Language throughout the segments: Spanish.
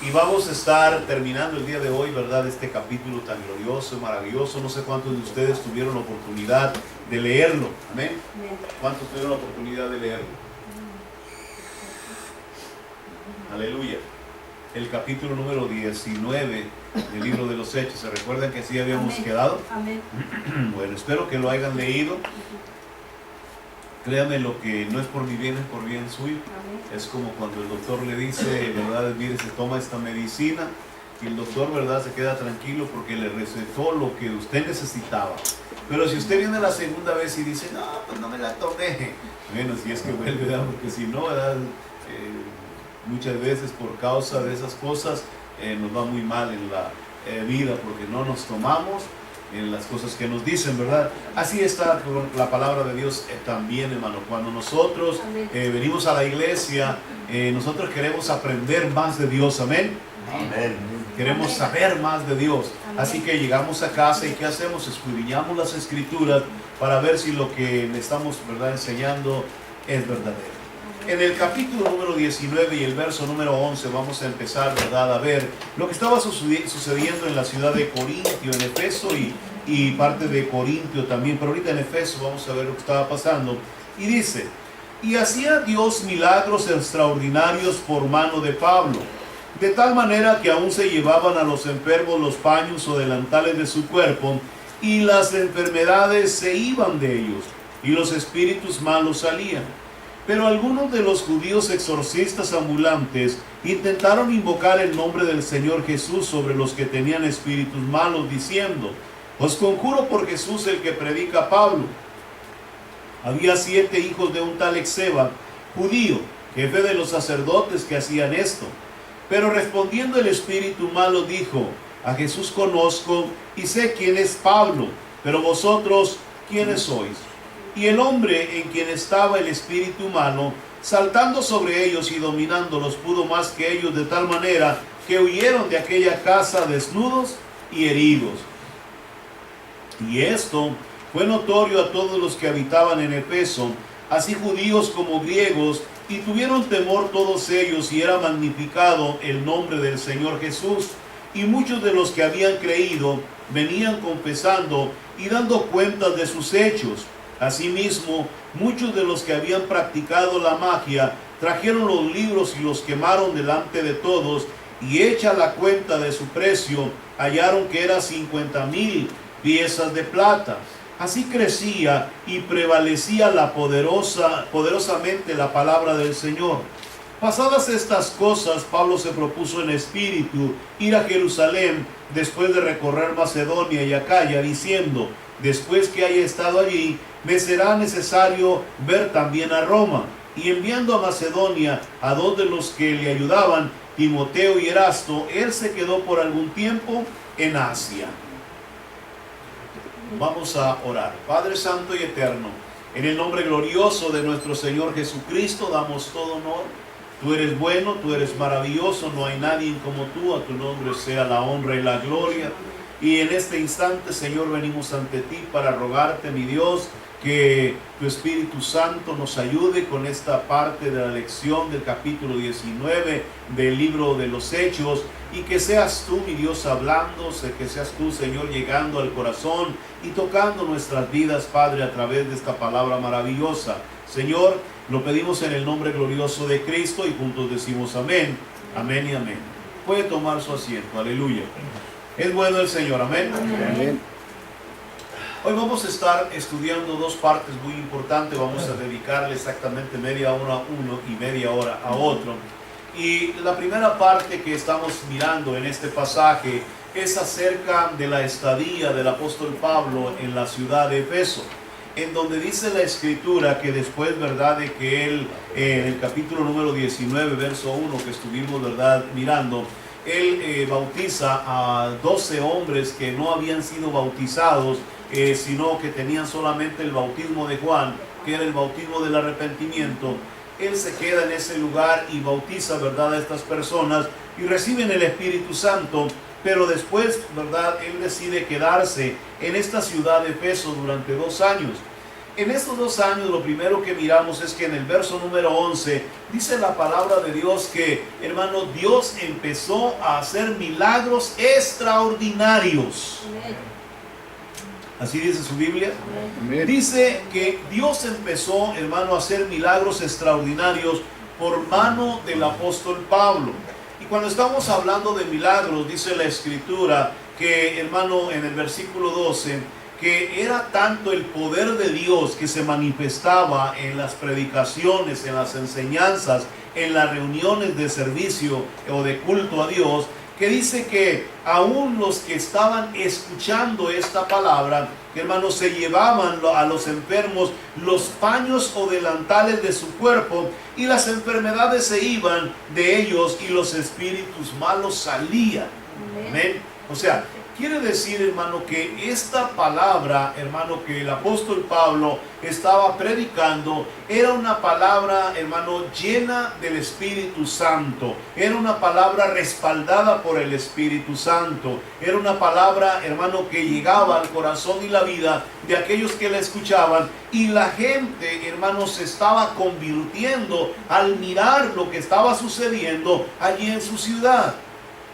Y vamos a estar terminando el día de hoy, ¿verdad? Este capítulo tan glorioso y maravilloso. No sé cuántos de ustedes tuvieron la oportunidad de leerlo. Amén. ¿Cuántos tuvieron la oportunidad de leerlo? Aleluya. El capítulo número 19 del libro de los Hechos. ¿Se recuerdan que así habíamos quedado? Amén. Bueno, espero que lo hayan leído. Créame, lo que no es por mi bien, es por bien suyo. Es como cuando el doctor le dice, ¿verdad? Mire, se toma esta medicina y el doctor, ¿verdad? Se queda tranquilo porque le recetó lo que usted necesitaba. Pero si usted viene la segunda vez y dice, no, pues no me la tomé. Bueno, si es que vuelve, ¿verdad? Porque si no, ¿verdad? Muchas veces por causa de esas cosas nos va muy mal en la vida porque no nos tomamos en las cosas que nos dicen, ¿verdad? Así está la palabra de Dios también, hermano. Cuando nosotros venimos a la iglesia, nosotros queremos aprender más de Dios, amén. Amén. Queremos saber más de Dios. Así que llegamos a casa y ¿qué hacemos? Escudriñamos las escrituras para ver si lo que le estamos, ¿verdad?, enseñando es verdadero. En el capítulo número 19 y el verso número 11 vamos a empezar, ¿verdad?, a ver lo que estaba sucediendo en la ciudad de Corintio, en Efeso y parte de Corintio también, pero ahorita en Efeso vamos a ver lo que estaba pasando. Y dice, y hacía Dios milagros extraordinarios por mano de Pablo, de tal manera que aún se llevaban a los enfermos los paños o delantales de su cuerpo, y las enfermedades se iban de ellos, y los espíritus malos salían. Pero algunos de los judíos exorcistas ambulantes intentaron invocar el nombre del Señor Jesús sobre los que tenían espíritus malos, diciendo, os conjuro por Jesús el que predica Pablo. Había 7 hijos de un tal Exeba, judío, jefe de los sacerdotes, que hacían esto. Pero respondiendo el espíritu malo dijo, a Jesús conozco y sé quién es Pablo, pero vosotros, ¿quiénes sois? Y el hombre en quien estaba el espíritu malo, saltando sobre ellos y dominándolos, pudo más que ellos, de tal manera que huyeron de aquella casa desnudos y heridos. Y esto fue notorio a todos los que habitaban en Efeso, así judíos como griegos, y tuvieron temor todos ellos, y era magnificado el nombre del Señor Jesús. Y muchos de los que habían creído venían confesando y dando cuentas de sus hechos. Asimismo, muchos de los que habían practicado la magia trajeron los libros y los quemaron delante de todos, y hecha la cuenta de su precio, hallaron que era 50,000 piezas de plata. Así crecía y prevalecía poderosamente la palabra del Señor. Pasadas estas cosas, Pablo se propuso en espíritu ir a Jerusalén después de recorrer Macedonia y Acaya, diciendo, después que haya estado allí, me será necesario ver también a Roma. Y enviando a Macedonia a 2 de los que le ayudaban, Timoteo y Erasto, él se quedó por algún tiempo en Asia. Vamos a orar. Padre Santo y Eterno, en el nombre glorioso de nuestro Señor Jesucristo, damos todo honor. Tú eres bueno, tú eres maravilloso, no hay nadie como tú, a tu nombre sea la honra y la gloria. Y en este instante, Señor, venimos ante ti para rogarte, mi Dios, que tu Espíritu Santo nos ayude con esta parte de la lección del capítulo 19 del libro de los Hechos, y que seas tú, mi Dios, hablando, que seas tú, Señor, llegando al corazón y tocando nuestras vidas, Padre, a través de esta palabra maravillosa. Señor, lo pedimos en el nombre glorioso de Cristo y juntos decimos amén, amén y amén. Puede tomar su asiento, aleluya. Es bueno el Señor, amén. Amén. Hoy vamos a estar estudiando 2 partes muy importantes. Vamos a dedicarle exactamente media hora a uno y media hora a otro. Y la primera parte que estamos mirando en este pasaje es acerca de la estadía del apóstol Pablo en la ciudad de Efeso, en donde dice la escritura que después, ¿verdad?, de que él, en el capítulo número 19, verso 1 que estuvimos, ¿verdad?, mirando, él bautiza a 12 hombres que no habían sido bautizados, sino que tenían solamente el bautismo de Juan, que era el bautismo del arrepentimiento. Él se queda en ese lugar y bautiza, ¿verdad?, a estas personas y reciben el Espíritu Santo. Pero después, ¿verdad?, él decide quedarse en esta ciudad de Efeso durante 2 años. En estos 2 años lo primero que miramos es que en el verso número 11 dice la palabra de Dios que, hermano, Dios empezó a hacer milagros extraordinarios. Así dice su Biblia. Amén. Dice que Dios empezó, hermano, a hacer milagros extraordinarios por mano del apóstol Pablo. Y cuando estamos hablando de milagros, dice la Escritura que, hermano, en el versículo 12, que era tanto el poder de Dios que se manifestaba en las predicaciones, en las enseñanzas, en las reuniones de servicio o de culto a Dios, que dice que aún los que estaban escuchando esta palabra, que, hermanos, se llevaban a los enfermos los paños o delantales de su cuerpo, y las enfermedades se iban de ellos y los espíritus malos salían. Amén. O sea, quiere decir, hermano, que esta palabra, hermano, que el apóstol Pablo estaba predicando, era una palabra, hermano, llena del Espíritu Santo. Era una palabra respaldada por el Espíritu Santo. Era una palabra, hermano, que llegaba al corazón y la vida de aquellos que la escuchaban. Y la gente, hermano, se estaba convirtiendo al mirar lo que estaba sucediendo allí en su ciudad.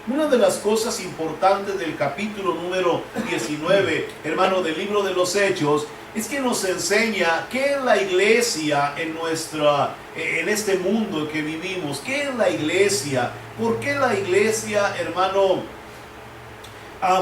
Una de las cosas importantes del capítulo número 19, hermano, del libro de los Hechos, es que nos enseña qué es la iglesia en este mundo que vivimos. ¿Qué es la iglesia? ¿Por qué la iglesia, hermano,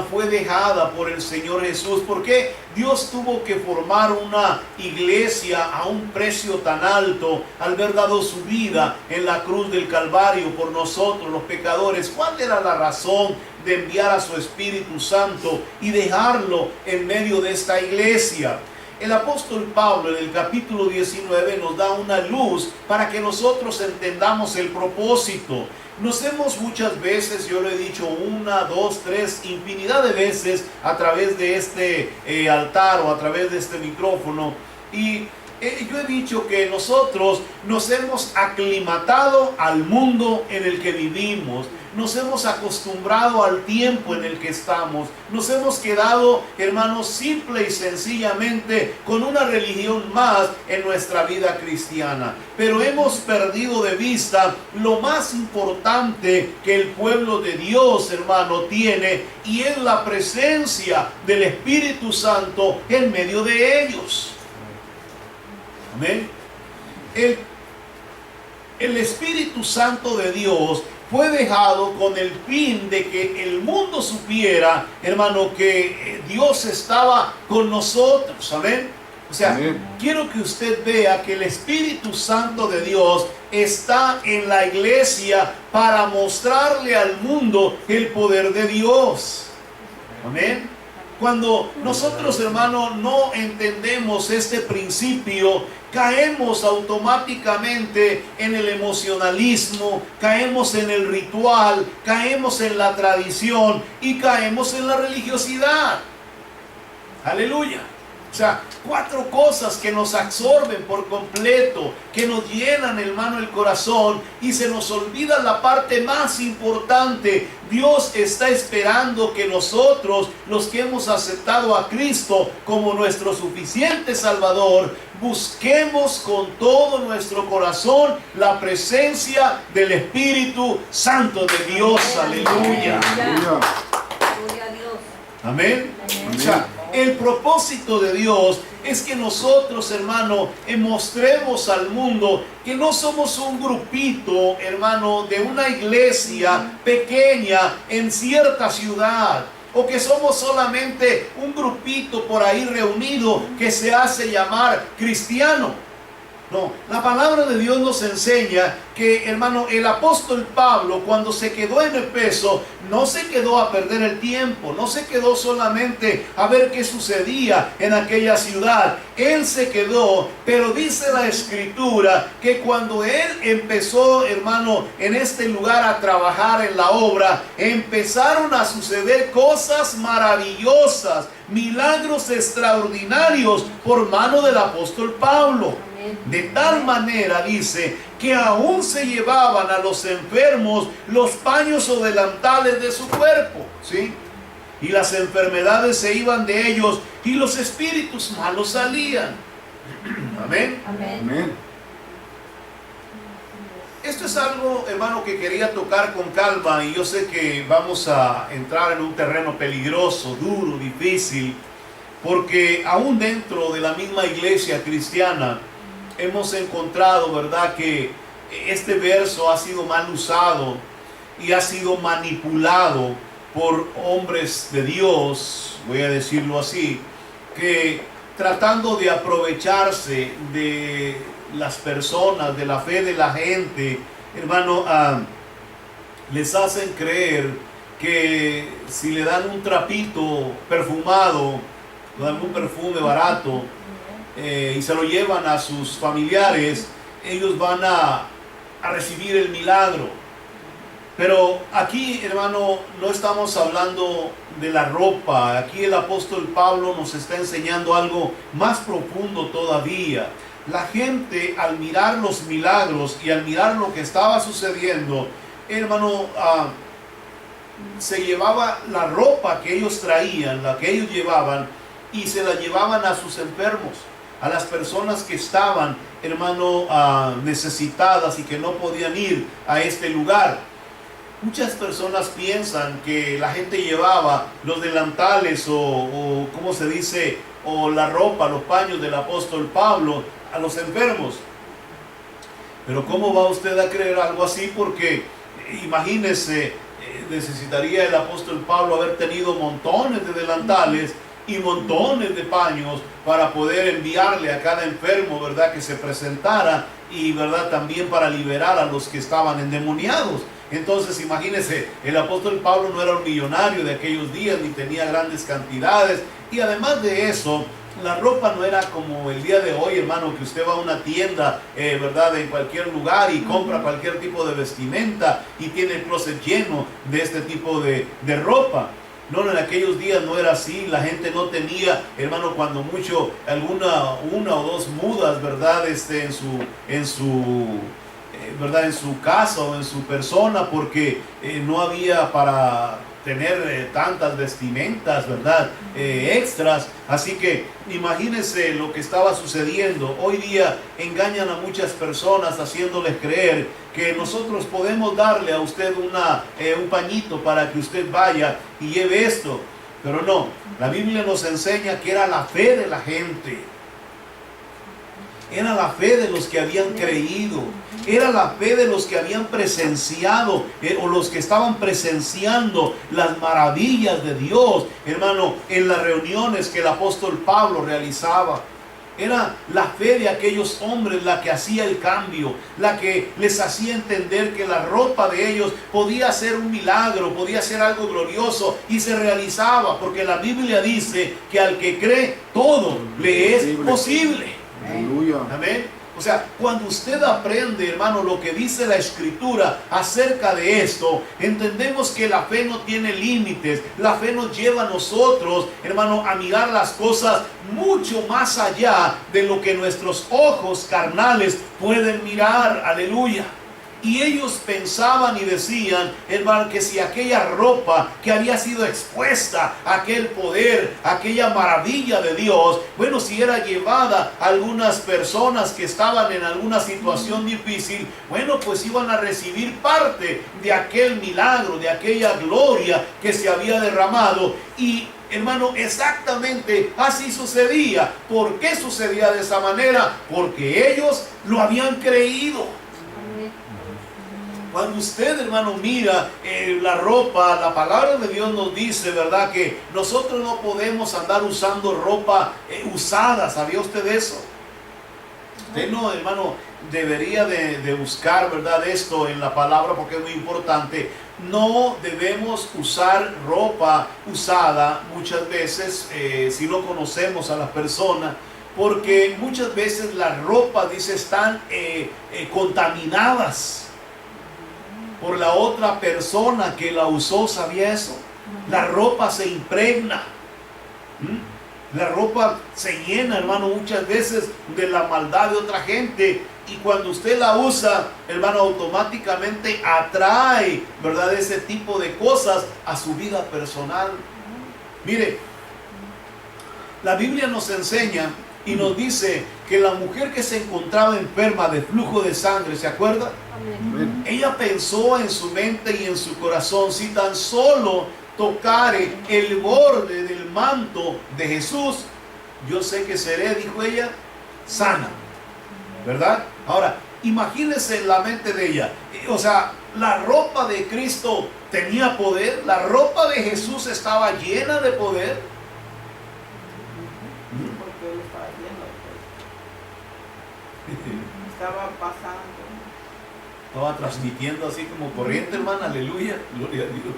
fue dejada por el Señor Jesús? ¿Por qué Dios tuvo que formar una iglesia a un precio tan alto al haber dado su vida en la cruz del Calvario por nosotros los pecadores? ¿Cuál era la razón de enviar a su Espíritu Santo y dejarlo en medio de esta iglesia? El apóstol Pablo en el capítulo 19 nos da una luz para que nosotros entendamos el propósito. Nos hemos muchas veces, yo lo he dicho 1, 2, 3, infinidad de veces a través de este altar o a través de este micrófono, y yo he dicho que nosotros nos hemos aclimatado al mundo en el que vivimos, nos hemos acostumbrado al tiempo en el que estamos, nos hemos quedado, hermanos, simple y sencillamente con una religión más en nuestra vida cristiana, pero hemos perdido de vista lo más importante que el pueblo de Dios, hermano, tiene, y es la presencia del Espíritu Santo en medio de ellos. Amén. El Espíritu Santo de Dios fue dejado con el fin de que el mundo supiera, hermano, que Dios estaba con nosotros. Amén. O sea, amén. Quiero que usted vea que el Espíritu Santo de Dios está en la iglesia para mostrarle al mundo el poder de Dios. Amén. Cuando nosotros, hermano, no entendemos este principio, caemos automáticamente en el emocionalismo, caemos en el ritual, caemos en la tradición y caemos en la religiosidad. Aleluya. O sea, 4 cosas que nos absorben por completo, que nos llenan, hermano, el corazón, y se nos olvida la parte más importante. Dios está esperando que nosotros, los que hemos aceptado a Cristo como nuestro suficiente Salvador, busquemos con todo nuestro corazón la presencia del Espíritu Santo de Dios. Aleluya. Gloria a Dios. Amén. O sea, el propósito de Dios es que nosotros, hermano, mostremos al mundo que no somos un grupito, hermano, de una iglesia pequeña en cierta ciudad, o que somos solamente un grupito por ahí reunido que se hace llamar cristiano. No, la palabra de Dios nos enseña que, hermano, el apóstol Pablo, cuando se quedó en Éfeso, no se quedó a perder el tiempo, no se quedó solamente a ver qué sucedía en aquella ciudad. Él se quedó, pero dice la Escritura que cuando él empezó, hermano, en este lugar a trabajar en la obra, empezaron a suceder cosas maravillosas, milagros extraordinarios por mano del apóstol Pablo. De tal manera, dice, que aún se llevaban a los enfermos los paños o delantales de su cuerpo, ¿sí? Y las enfermedades se iban de ellos y los espíritus malos salían. Amén. Amén. Amén. Esto es algo, hermano, que quería tocar con calma, y yo sé que vamos a entrar en un terreno peligroso, duro, difícil, porque aún dentro de la misma iglesia cristiana hemos encontrado, ¿verdad?, que este verso ha sido mal usado y ha sido manipulado por hombres de Dios, voy a decirlo así, que tratando de aprovecharse de las personas, de la fe de la gente, hermano, les hacen creer que si le dan un trapito perfumado, le dan un perfume barato y se lo llevan a sus familiares, ellos van a recibir el milagro. Pero aquí, hermano, no estamos hablando de la ropa. Aquí el apóstol Pablo nos está enseñando algo más profundo todavía. La gente, al mirar los milagros y al mirar lo que estaba sucediendo, hermano, se llevaba la ropa que ellos traían, la que ellos llevaban, y se la llevaban a sus enfermos, a las personas que estaban, hermano, necesitadas y que no podían ir a este lugar. Muchas personas piensan que la gente llevaba los delantales o ¿cómo se dice?, o la ropa, los paños del apóstol Pablo a los enfermos. Pero ¿cómo va usted a creer algo así? Porque imagínese, necesitaría el apóstol Pablo haber tenido montones de delantales y montones de paños para poder enviarle a cada enfermo, ¿verdad?, que se presentara, y verdad, también para liberar a los que estaban endemoniados. Entonces imagínese, el apóstol Pablo no era un millonario de aquellos días, ni tenía grandes cantidades, y además de eso, la ropa no era como el día de hoy, hermano, que usted va a una tienda, verdad, en cualquier lugar y compra cualquier tipo de vestimenta y tiene el closet lleno de este tipo de ropa. No, en aquellos días no era así. La gente no tenía, hermano, cuando mucho, una o dos mudas, verdad, en su casa o en su persona, porque no había para tener tantas vestimentas, verdad, extras. Así que imagínense lo que estaba sucediendo. Hoy día engañan a muchas personas haciéndoles creer que nosotros podemos darle a usted un pañito para que usted vaya y lleve esto. Pero no, la Biblia nos enseña que era la fe de la gente. Era la fe de los que habían creído. Era la fe de los que habían presenciado o los que estaban presenciando las maravillas de Dios, hermano, en las reuniones que el apóstol Pablo realizaba. Era la fe de aquellos hombres la que hacía el cambio, la que les hacía entender que la ropa de ellos podía ser un milagro, podía ser algo glorioso, y se realizaba, porque la Biblia dice que al que cree todo le es posible. Aleluya. Amén. O sea, cuando usted aprende, hermano, lo que dice la Escritura acerca de esto, entendemos que la fe no tiene límites. La fe nos lleva a nosotros, hermano, a mirar las cosas mucho más allá de lo que nuestros ojos carnales pueden mirar. Aleluya. Y ellos pensaban y decían, hermano, que si aquella ropa que había sido expuesta a aquel poder, aquella maravilla de Dios, bueno, si era llevada a algunas personas que estaban en alguna situación difícil, bueno, pues iban a recibir parte de aquel milagro, de aquella gloria que se había derramado. Y hermano, exactamente así sucedía. ¿Por qué sucedía de esa manera? Porque ellos lo habían creído. Cuando usted, hermano, mira la ropa, la palabra de Dios nos dice, ¿verdad?, que nosotros no podemos andar usando ropa usada. ¿Sabía usted eso? Usted no, hermano, debería de buscar, ¿verdad?, esto en la palabra, porque es muy importante. No debemos usar ropa usada muchas veces, si no conocemos a las personas, porque muchas veces las ropas, dice, están contaminadas por la otra persona que la usó. ¿Sabía eso? La ropa se impregna. La ropa se llena, hermano, muchas veces de la maldad de otra gente. Y cuando usted la usa, hermano, automáticamente atrae, ¿verdad?, ese tipo de cosas a su vida personal. Mire, la Biblia nos enseña y nos dice que la mujer que se encontraba enferma de flujo de sangre, ¿se acuerda? Amén. Ella pensó en su mente y en su corazón, si tan solo tocare el borde del manto de Jesús, yo sé que seré, dijo ella, sana, ¿verdad? Ahora, imagínense en la mente de ella, o sea, la ropa de Cristo tenía poder, la ropa de Jesús estaba llena de poder. Porque él estaba lleno de poder. Estaba pasando. Estaba transmitiendo así como corriente, hermana, aleluya, gloria a Dios.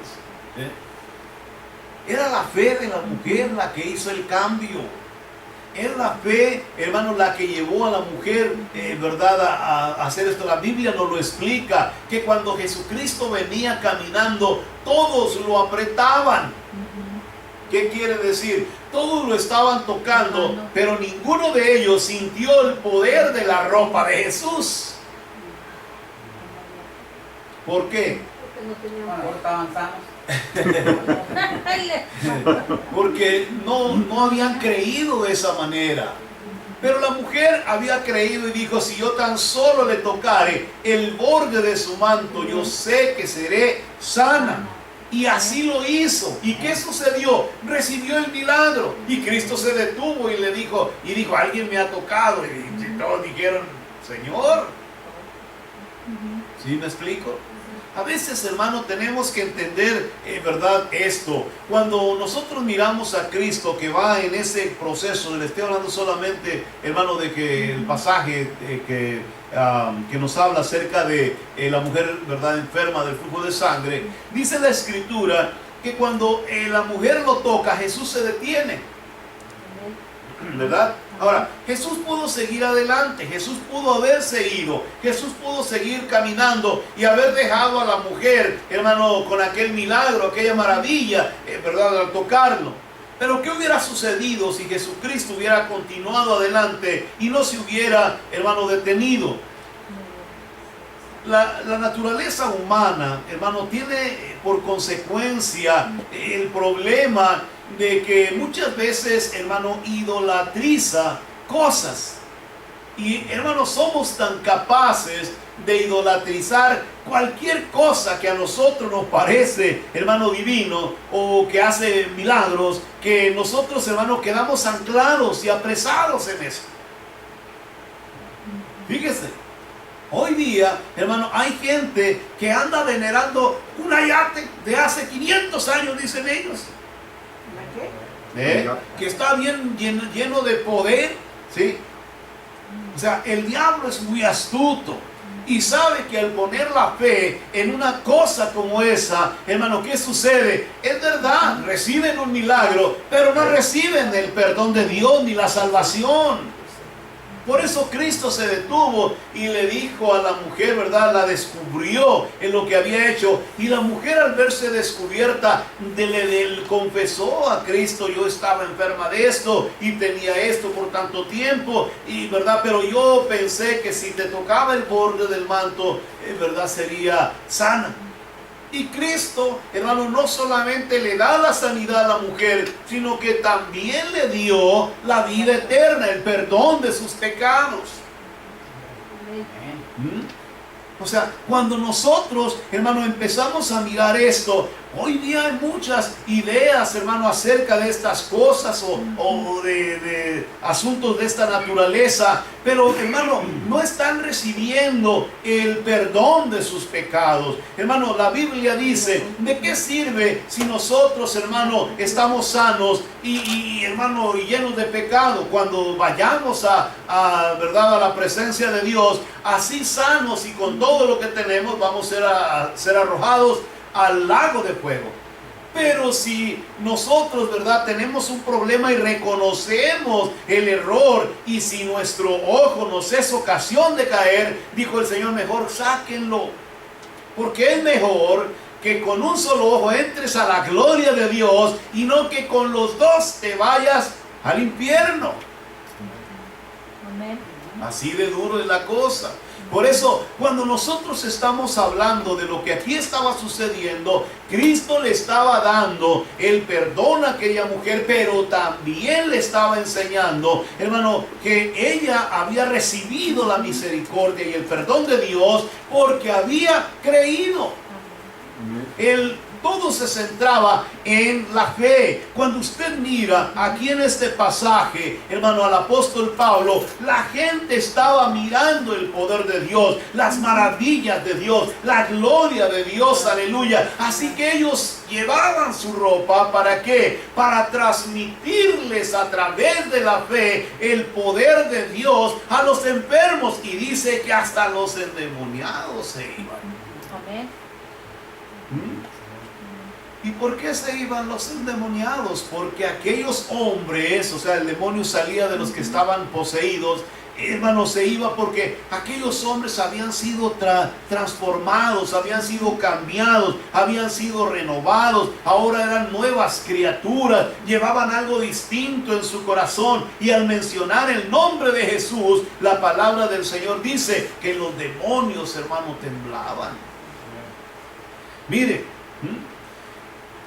Era la fe de la mujer la que hizo el cambio. Era la fe, hermano, la que llevó a la mujer, ¿verdad?, a hacer esto. La Biblia nos lo explica, que cuando Jesucristo venía caminando, todos lo apretaban. ¿Qué quiere decir? Todos lo estaban tocando, pero ninguno de ellos sintió el poder de la ropa de Jesús. ¿Por qué? Porque no tenían Bueno, ahora estaban sanos. Porque no habían creído de esa manera. Pero la mujer había creído y dijo, si yo tan solo le tocare el borde de su manto, yo sé que seré sana. Y así lo hizo. ¿Y qué sucedió? Recibió el milagro. Y Cristo se detuvo y le dijo, alguien me ha tocado. Y todos dijeron, Señor. ¿Sí me explico? A veces, hermano, tenemos que entender, ¿verdad?, esto. Cuando nosotros miramos a Cristo que va en ese proceso, le estoy hablando solamente, hermano, de que el pasaje que nos habla acerca de la mujer, ¿verdad?, enferma del flujo de sangre, dice la Escritura que cuando la mujer lo toca, Jesús se detiene, ¿verdad? Ahora, Jesús pudo seguir adelante, Jesús pudo haberse ido, Jesús pudo seguir caminando y haber dejado a la mujer, hermano, con aquel milagro, aquella maravilla, ¿verdad?, al tocarlo. Pero ¿qué hubiera sucedido si Jesucristo hubiera continuado adelante y no se hubiera, hermano, detenido? La naturaleza humana, hermano, tiene por consecuencia el problema de que muchas veces, hermano, idolatriza cosas. Y, hermano, somos tan capaces de idolatrizar cualquier cosa que a nosotros nos parece, hermano, divino o que hace milagros, que nosotros, hermano, quedamos anclados y apresados en eso. Fíjese. Hoy día, hermano, hay gente que anda venerando un ayate de hace 500 años, dicen ellos. Que está bien lleno de poder, ¿sí? O sea, el diablo es muy astuto y sabe que al poner la fe en una cosa como esa, hermano, ¿qué sucede? Es verdad, reciben un milagro, pero no reciben el perdón de Dios ni la salvación. Por eso Cristo se detuvo y le dijo a la mujer, ¿verdad?, la descubrió en lo que había hecho. Y la mujer, al verse descubierta, le confesó a Cristo, yo estaba enferma de esto y tenía esto por tanto tiempo, y ¿verdad?, pero yo pensé que si te tocaba el borde del manto, ¿verdad?, sería sana. Y Cristo, hermano, no solamente le da la sanidad a la mujer, sino que también le dio la vida eterna, el perdón de sus pecados. O sea, cuando nosotros, hermano, empezamos a mirar esto, hoy día hay muchas ideas, hermano, acerca de estas cosas o de asuntos de esta naturaleza, pero, hermano, no están recibiendo el perdón de sus pecados. Hermano, la Biblia dice, ¿de qué sirve si nosotros, hermano, estamos sanos y hermano, llenos de pecado? Cuando vayamos ¿verdad?, a la presencia de Dios, así sanos y con todo lo que tenemos, vamos a ser arrojados al lago de fuego. Pero si nosotros, ¿verdad?, tenemos un problema y reconocemos el error, y si nuestro ojo nos es ocasión de caer, dijo el Señor, mejor sáquenlo, porque es mejor que con un solo ojo entres a la gloria de Dios y no que con los dos te vayas al infierno. Amén. Así de duro es la cosa. Por eso, cuando nosotros estamos hablando de lo que aquí estaba sucediendo, Cristo le estaba dando el perdón a aquella mujer, pero también le estaba enseñando, hermano, que ella había recibido la misericordia y el perdón de Dios porque había creído. Todo se centraba en la fe. Cuando usted mira aquí en este pasaje, hermano, al apóstol Pablo, la gente estaba mirando el poder de Dios, las maravillas de Dios, la gloria de Dios, aleluya. Así que ellos llevaban su ropa, ¿para qué? Para transmitirles a través de la fe el poder de Dios a los enfermos. Y dice que hasta los endemoniados se iban. Amén. ¿Y por qué se iban los endemoniados? Porque aquellos hombres, o sea, el demonio salía de los que estaban poseídos, hermano, se iba porque aquellos hombres habían sido transformados, habían sido cambiados, habían sido renovados, ahora eran nuevas criaturas, llevaban algo distinto en su corazón. Y al mencionar el nombre de Jesús, la palabra del Señor dice que los demonios, hermano, temblaban. Mire,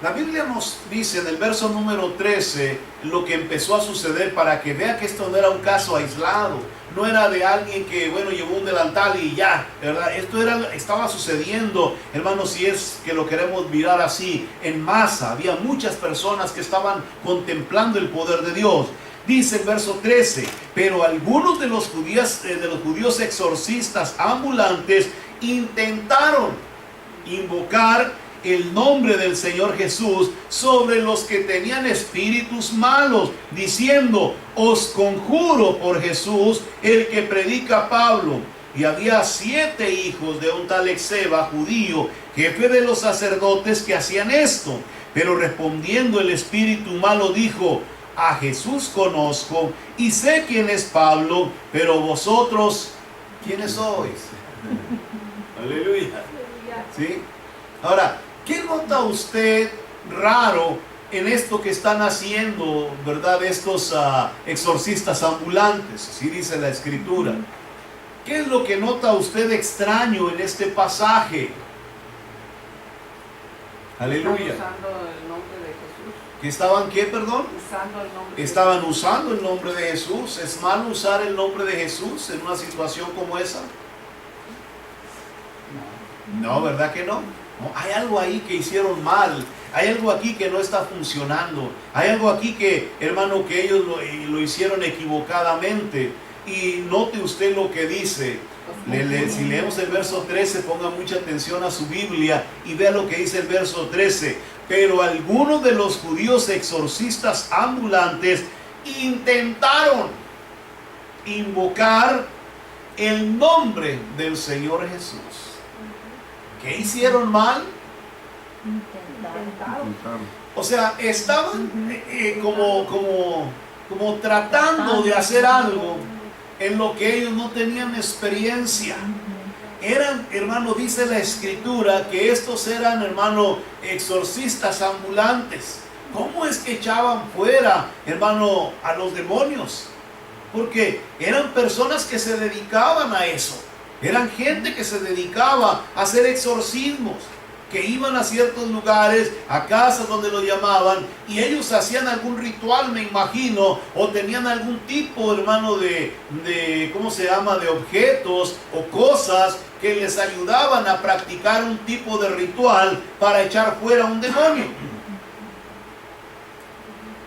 la Biblia nos dice en el verso número 13 lo que empezó a suceder, para que vea que esto no era un caso aislado, no era de alguien que, bueno, llevó un delantal y ya, ¿verdad? Esto estaba sucediendo, hermanos, si es que lo queremos mirar así, en masa. Había muchas personas que estaban contemplando el poder de Dios. Dice el verso 13, pero algunos de los judíos exorcistas ambulantes intentaron invocar el nombre del Señor Jesús sobre los que tenían espíritus malos, diciendo: os conjuro por Jesús, el que predica Pablo. Y había 7 hijos de un tal Exeba, judío, jefe de los sacerdotes, que hacían esto. Pero respondiendo el espíritu malo dijo: a Jesús conozco y sé quién es Pablo, pero vosotros, ¿quiénes sois? Aleluya. ¿Sí? Ahora, ¿qué nota usted raro en esto que están haciendo, verdad, estos exorcistas ambulantes? Así dice la Escritura. ¿Qué es lo que nota usted extraño en este pasaje? Aleluya. Están usando el nombre de Jesús. ¿Que estaban qué, perdón? Usando el nombre Estaban usando el nombre de Jesús. ¿Es malo usar el nombre de Jesús en una situación como esa? No, ¿verdad que no? No, hay algo ahí que hicieron mal, hay algo aquí que no está funcionando, hay algo aquí que, hermano, que ellos lo hicieron equivocadamente. Y note usted lo que dice. Si leemos el verso 13, ponga mucha atención a su Biblia y vea lo que dice el verso 13. Pero algunos de los judíos exorcistas ambulantes intentaron invocar el nombre del Señor Jesús. ¿Qué hicieron mal? O sea, estaban como tratando de hacer algo en lo que ellos no tenían experiencia. Eran, hermano, dice la Escritura, que estos eran, hermano, exorcistas ambulantes. ¿Cómo es que echaban fuera, hermano, a los demonios? Porque eran personas que se dedicaban a eso. Eran gente que se dedicaba a hacer exorcismos, que iban a ciertos lugares, a casas donde lo llamaban, y ellos hacían algún ritual, me imagino, o tenían algún tipo, hermano, ¿cómo se llama?, de objetos o cosas que les ayudaban a practicar un tipo de ritual para echar fuera un demonio.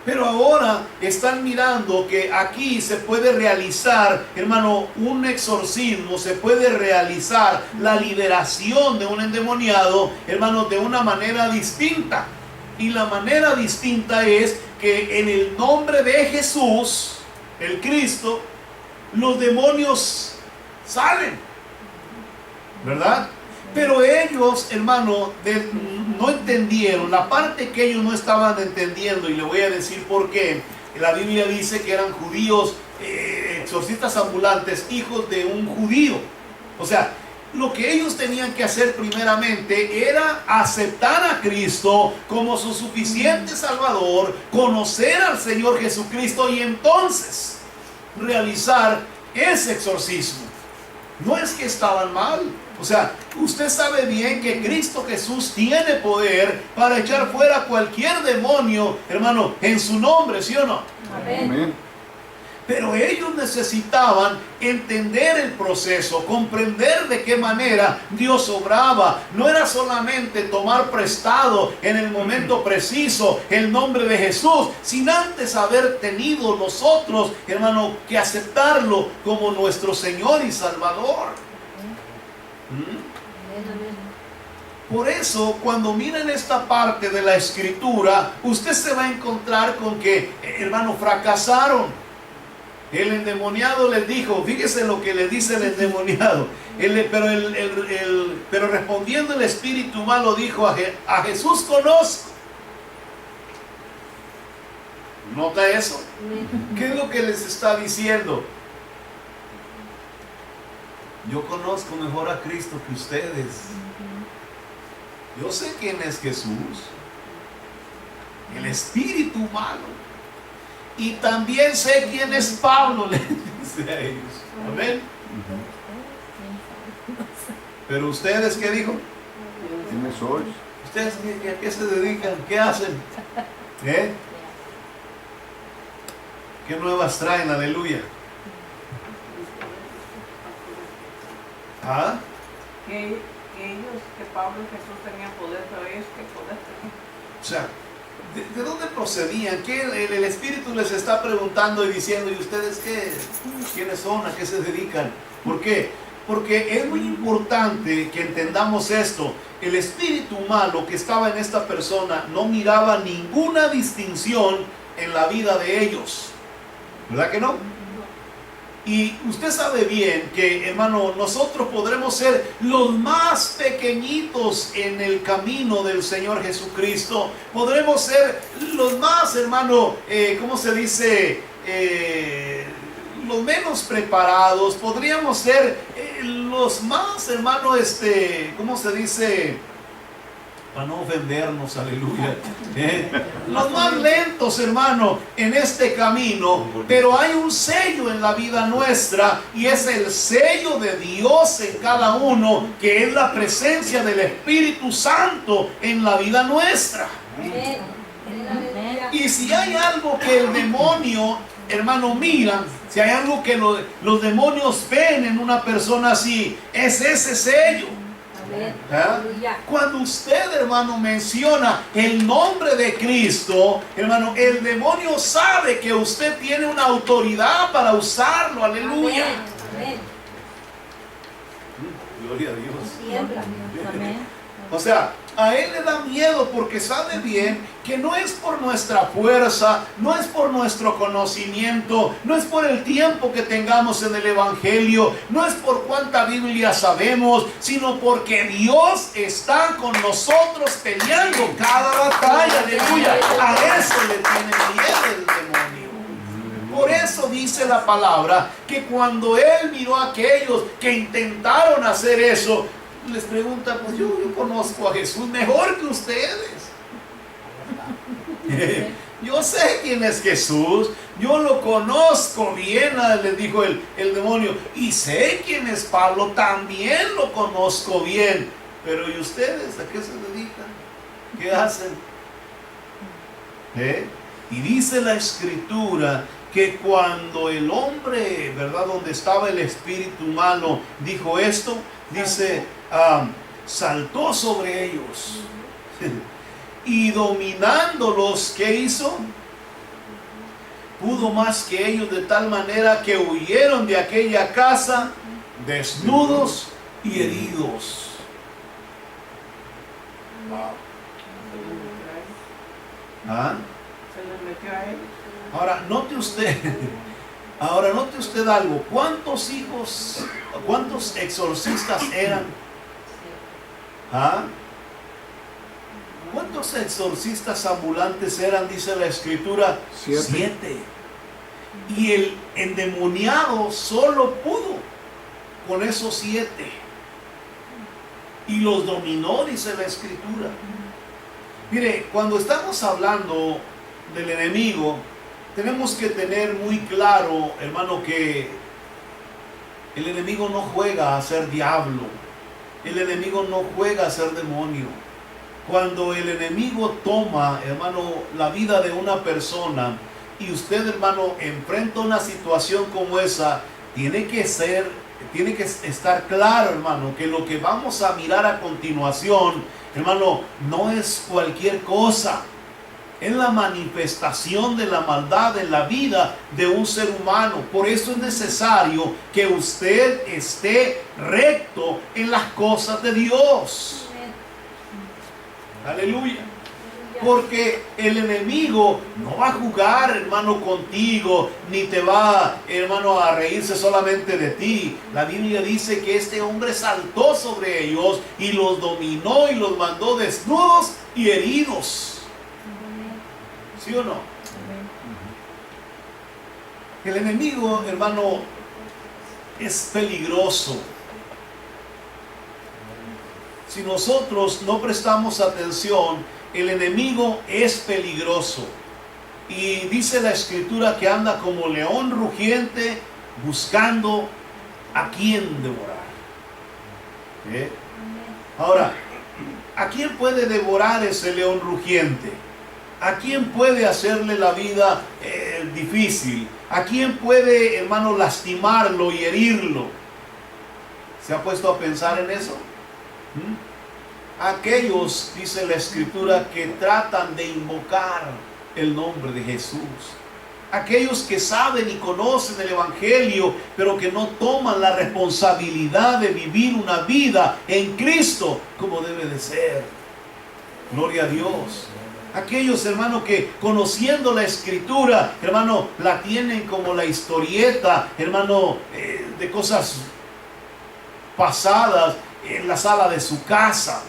Pero ahora están mirando que aquí se puede realizar, hermano, un exorcismo, se puede realizar la liberación de un endemoniado, hermano, de una manera distinta. Y la manera distinta es que en el nombre de Jesús, el Cristo, los demonios salen, ¿verdad? Pero ellos, hermano, no entendieron la parte que ellos no estaban entendiendo, y le voy a decir por qué. La Biblia dice que eran judíos, exorcistas ambulantes, hijos de un judío. O sea, lo que ellos tenían que hacer primeramente era aceptar a Cristo como su suficiente Salvador, conocer al Señor Jesucristo y entonces realizar ese exorcismo. No es que estaban mal. O sea, usted sabe bien que Cristo Jesús tiene poder para echar fuera cualquier demonio, hermano, en su nombre, ¿sí o no? Amén. Pero ellos necesitaban entender el proceso, comprender de qué manera Dios obraba. No era solamente tomar prestado en el momento preciso el nombre de Jesús, sin antes haber tenido nosotros, hermano, que aceptarlo como nuestro Señor y Salvador. Por eso, cuando miren esta parte de la Escritura, usted se va a encontrar con que, hermano, fracasaron. El endemoniado les dijo, fíjese lo que le dice el endemoniado, pero respondiendo el espíritu malo dijo, a Jesús conozco. ¿Nota eso? ¿Qué es lo que les está diciendo? Yo conozco mejor a Cristo que ustedes. Yo sé quién es Jesús. El espíritu malo. Y también sé quién es Pablo, le dice a ellos. Amén. Pero ustedes, ¿qué dijo? ¿Quiénes sois? ¿Ustedes a qué se dedican? ¿Qué hacen? ¿Qué nuevas traen? Aleluya. ¿Ah? Que Pablo y Jesús tenían poder, pero ellos qué poder tenían. O sea, ¿de dónde procedían? ¿Qué el Espíritu les está preguntando y diciendo? ¿Y ustedes qué? ¿Quiénes son? ¿A qué se dedican? ¿Por qué? Porque es muy importante que entendamos esto. El espíritu malo que estaba en esta persona no miraba ninguna distinción en la vida de ellos. ¿Verdad que no? Y usted sabe bien que, hermano, nosotros podremos ser los más pequeñitos en el camino del Señor Jesucristo. Podremos ser los más, hermano, ¿cómo se dice? Los menos preparados. Podríamos ser los más, hermano, ¿cómo se dice? Para no ofendernos, aleluya. Los más lentos, hermano, en este camino. Pero hay un sello en la vida nuestra, y es el sello de Dios en cada uno, que es la presencia del Espíritu Santo en la vida nuestra. Y si hay algo que el demonio, hermano, mira, si hay algo que los demonios ven en una persona así, es ese sello. ¿Ah? Cuando usted, hermano, menciona el nombre de Cristo, hermano, el demonio sabe que usted tiene una autoridad para usarlo. Aleluya. Amén. Gloria a Dios. Amén. O sea, a él le da miedo porque sabe bien que no es por nuestra fuerza, no es por nuestro conocimiento, no es por el tiempo que tengamos en el Evangelio, no es por cuánta Biblia sabemos, sino porque Dios está con nosotros peleando cada batalla. Aleluya. A eso le tiene miedo el demonio. Por eso dice la palabra que cuando él miró a aquellos que intentaron hacer eso, les pregunta, pues yo conozco a Jesús mejor que ustedes. Yo sé quién es Jesús, yo lo conozco bien, les dijo el demonio, y sé quién es Pablo, también lo conozco bien. Pero ¿y ustedes a qué se dedican? ¿Qué hacen? Y dice la Escritura que cuando el hombre, ¿verdad?, donde estaba el espíritu malo, dijo esto, dice, saltó sobre ellos y dominándolos, ¿qué hizo? Pudo más que ellos, de tal manera que huyeron de aquella casa desnudos y heridos. ¿Ah? Se les metió a él. Ahora, note usted algo. ¿Cuántos hijos, cuántos exorcistas eran? ¿Ah? ¿Cuántos exorcistas ambulantes eran? Dice la Escritura. 7. Y el endemoniado solo pudo con esos 7. Y los dominó, dice la Escritura. Mire, cuando estamos hablando del enemigo, tenemos que tener muy claro, hermano, que El enemigo no juega a ser diablo. El enemigo no juega a ser demonio. Cuando el enemigo toma, hermano, la vida de una persona y usted, hermano, enfrenta una situación como esa, tiene que estar claro, hermano, que lo que vamos a mirar a continuación, hermano, no es cualquier cosa. Es la manifestación de la maldad en la vida de un ser humano. Por eso es necesario que usted esté recto en las cosas de Dios. Aleluya. Porque el enemigo no va a jugar, hermano, contigo, ni te va, hermano, a reírse solamente de ti. La Biblia dice que este hombre saltó sobre ellos y los dominó y los mandó desnudos y heridos. ¿Sí o no? El enemigo, hermano, es peligroso. Si nosotros no prestamos atención, el enemigo es peligroso. Y dice la Escritura que anda como león rugiente buscando a quien devorar. Ahora, ¿a quién puede devorar ese león rugiente? ¿A quién puede hacerle la vida difícil? ¿A quién puede, hermano, lastimarlo y herirlo? ¿Se ha puesto a pensar en eso? Aquellos, dice la Escritura, que tratan de invocar el nombre de Jesús. Aquellos que saben y conocen el Evangelio, pero que no toman la responsabilidad de vivir una vida en Cristo como debe de ser. Gloria a Dios. Aquellos, hermano, que conociendo la Escritura, hermano, la tienen como la historieta, hermano, de cosas pasadas en la sala de su casa.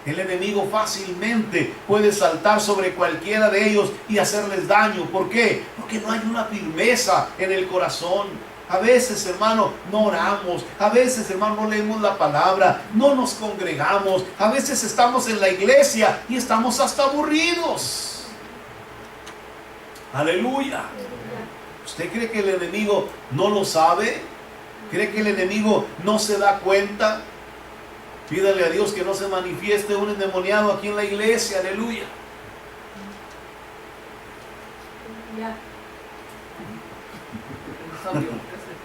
El enemigo fácilmente puede saltar sobre cualquiera de ellos y hacerles daño. ¿Por qué? Porque no hay una firmeza en el corazón. A veces, hermano, no oramos. A veces, hermano, no leemos la palabra. No nos congregamos. A veces estamos en la iglesia y estamos hasta aburridos. Aleluya. ¿Usted cree que el enemigo no lo sabe? ¿Cree que el enemigo no se da cuenta? Pídale a Dios que no se manifieste un endemoniado aquí en la iglesia. Aleluya.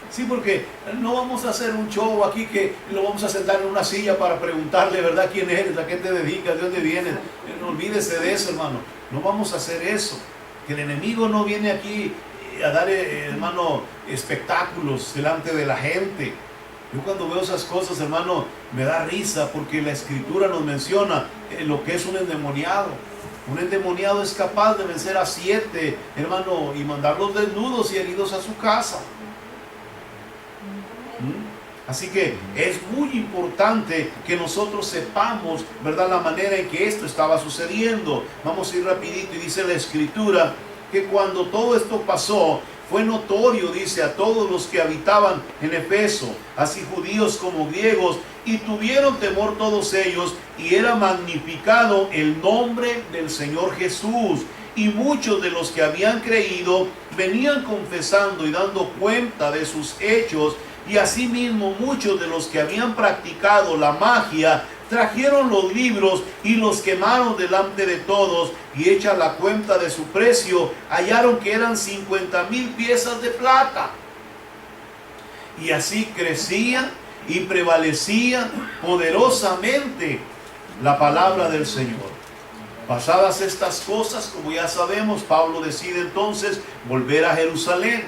Sí, porque no vamos a hacer un show aquí que lo vamos a sentar en una silla para preguntarle, ¿verdad?, quién eres, a qué te dedicas, de dónde vienes. No olvídese de eso, hermano. No vamos a hacer eso. Que el enemigo no viene aquí a dar, hermano, espectáculos delante de la gente. Yo cuando veo esas cosas, hermano, me da risa porque la Escritura nos menciona lo que es un endemoniado. Un endemoniado es capaz de vencer a 7, hermano, y mandarlos desnudos y heridos a su casa. Así que es muy importante que nosotros sepamos, ¿verdad?, la manera en que esto estaba sucediendo. Vamos a ir rapidito y dice la Escritura que cuando todo esto pasó, fue notorio, dice, a todos los que habitaban en Efeso, así judíos como griegos, y tuvieron temor todos ellos, y era magnificado el nombre del Señor Jesús. Y muchos de los que habían creído venían confesando y dando cuenta de sus hechos, y asimismo muchos de los que habían practicado la magia trajeron los libros y los quemaron delante de todos, y hecha la cuenta de su precio, hallaron que eran 50,000 piezas de plata. Y así crecía y prevalecía poderosamente la palabra del Señor. Pasadas estas cosas, como ya sabemos, Pablo decide entonces volver a Jerusalén.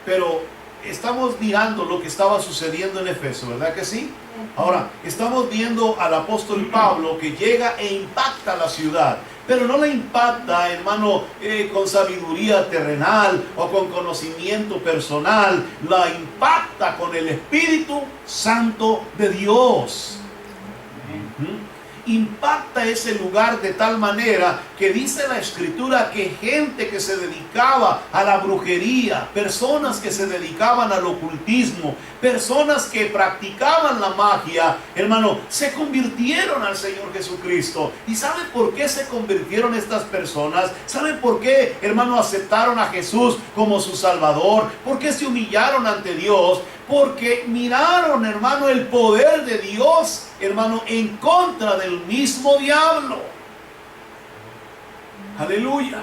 Pero estamos mirando lo que estaba sucediendo en Efeso, ¿verdad que sí? Ahora, estamos viendo al apóstol Pablo que llega e impacta la ciudad. Pero no la impacta, hermano, con sabiduría terrenal o con conocimiento personal. La impacta con el Espíritu Santo de Dios. Impacta ese lugar de tal manera que dice la Escritura que gente que se dedicaba a la brujería, personas que se dedicaban al ocultismo, personas que practicaban la magia, hermano, se convirtieron al Señor Jesucristo. ¿Y sabe por qué se convirtieron estas personas? ¿Sabe por qué, hermano, aceptaron a Jesús como su Salvador? ¿Por qué se humillaron ante Dios? Porque miraron, hermano, el poder de Dios, hermano, en contra del mismo diablo. Aleluya.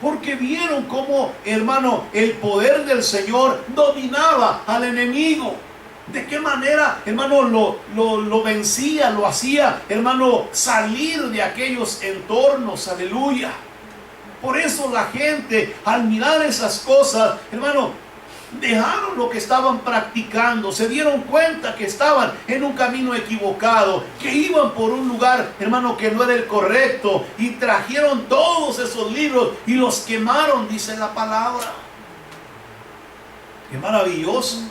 Porque vieron cómo, hermano, el poder del Señor dominaba al enemigo. De qué manera, hermano, lo vencía, lo hacía, hermano, salir de aquellos entornos. Aleluya. Por eso la gente, al mirar esas cosas, hermano, dejaron lo que estaban practicando, se dieron cuenta que estaban en un camino equivocado, que iban por un lugar, hermano, que no era el correcto, y trajeron todos esos libros y los quemaron, dice la palabra. ¡Qué maravilloso!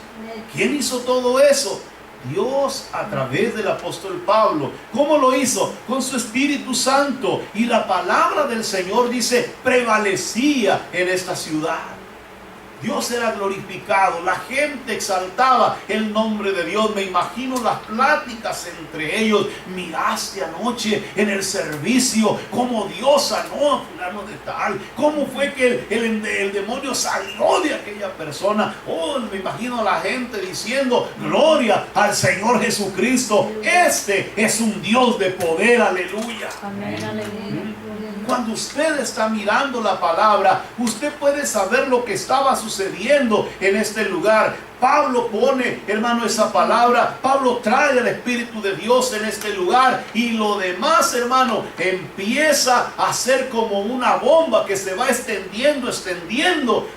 ¿Quién hizo todo eso? Dios, a través del apóstol Pablo. ¿Cómo lo hizo? Con su Espíritu Santo. Y la palabra del Señor, dice, prevalecía en esta ciudad. Dios era glorificado, la gente exaltaba el nombre de Dios. Me imagino las pláticas entre ellos. Miraste anoche en el servicio cómo Dios sanó a fulano de tal, cómo fue que el demonio salió de aquella persona. Oh, me imagino a la gente diciendo, gloria al Señor Jesucristo, este es un Dios de poder. Aleluya. Amén, aleluya. Cuando usted está mirando la palabra, usted puede saber lo que estaba sucediendo en este lugar. Pablo pone, hermano, esa palabra. Pablo trae el Espíritu de Dios en este lugar. Y lo demás, hermano, empieza a ser como una bomba que se va extendiendo,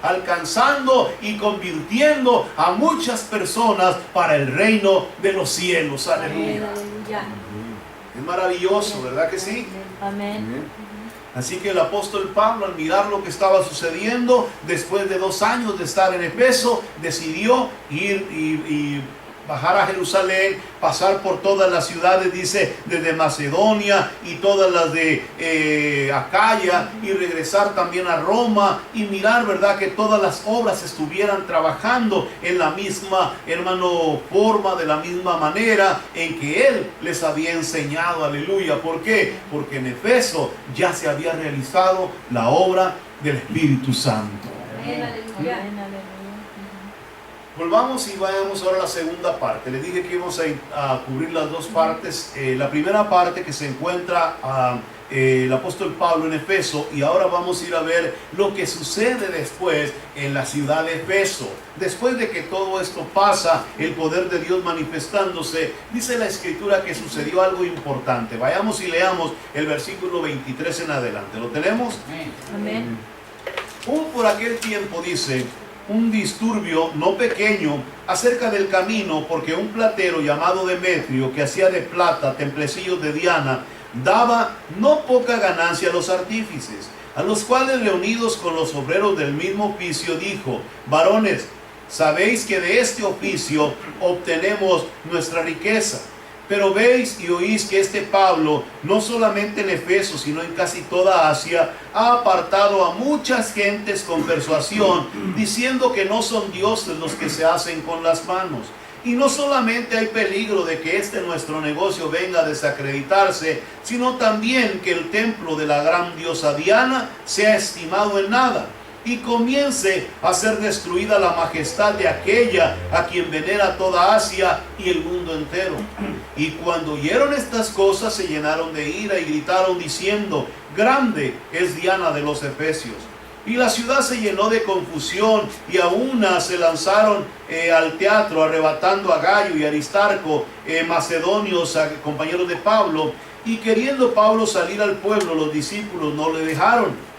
alcanzando y convirtiendo a muchas personas para el reino de los cielos. Aleluya. Es maravilloso, ¿verdad que sí? Amén. Así que el apóstol Pablo, al mirar lo que estaba sucediendo, después de 2 años de estar en Efeso, decidió ir y bajar a Jerusalén, pasar por todas las ciudades, dice, desde Macedonia y todas las de Acaya, y regresar también a Roma y mirar, ¿verdad?, que todas las obras estuvieran trabajando en la misma, hermano, forma, de la misma manera en que él les había enseñado. Aleluya. ¿Por qué? Porque en Efeso ya se había realizado la obra del Espíritu Santo. Amén, aleluya. Volvamos y vayamos ahora a la segunda parte. Les dije que íbamos a cubrir las dos partes. La primera parte que se encuentra el apóstol Pablo en Efeso, y ahora vamos a ir a ver lo que sucede después en la ciudad de Efeso. Después de que todo esto pasa, el poder de Dios manifestándose, dice la Escritura que sucedió algo importante. Vayamos y leamos el versículo 23 en adelante. ¿Lo tenemos? Amén. Hubo por aquel tiempo, dice, un disturbio no pequeño acerca del camino, porque un platero llamado Demetrio, que hacía de plata templecillos de Diana, daba no poca ganancia a los artífices, a los cuales, reunidos con los obreros del mismo oficio, dijo: varones, sabéis que de este oficio obtenemos nuestra riqueza. Pero veis y oís que este Pablo, no solamente en Efeso, sino en casi toda Asia, ha apartado a muchas gentes con persuasión, diciendo que no son dioses los que se hacen con las manos. Y no solamente hay peligro de que nuestro negocio venga a desacreditarse, sino también que el templo de la gran diosa Diana sea estimado en nada, y comience a ser destruida la majestad de aquella a quien venera toda Asia y el mundo entero. Y cuando oyeron estas cosas, se llenaron de ira y gritaron diciendo: grande es Diana de los Efesios. Y la ciudad se llenó de confusión, y a una se lanzaron al teatro, arrebatando a Gayo y Aristarco, macedonios, compañeros de Pablo. Y queriendo Pablo salir al pueblo, los discípulos no le dejaron.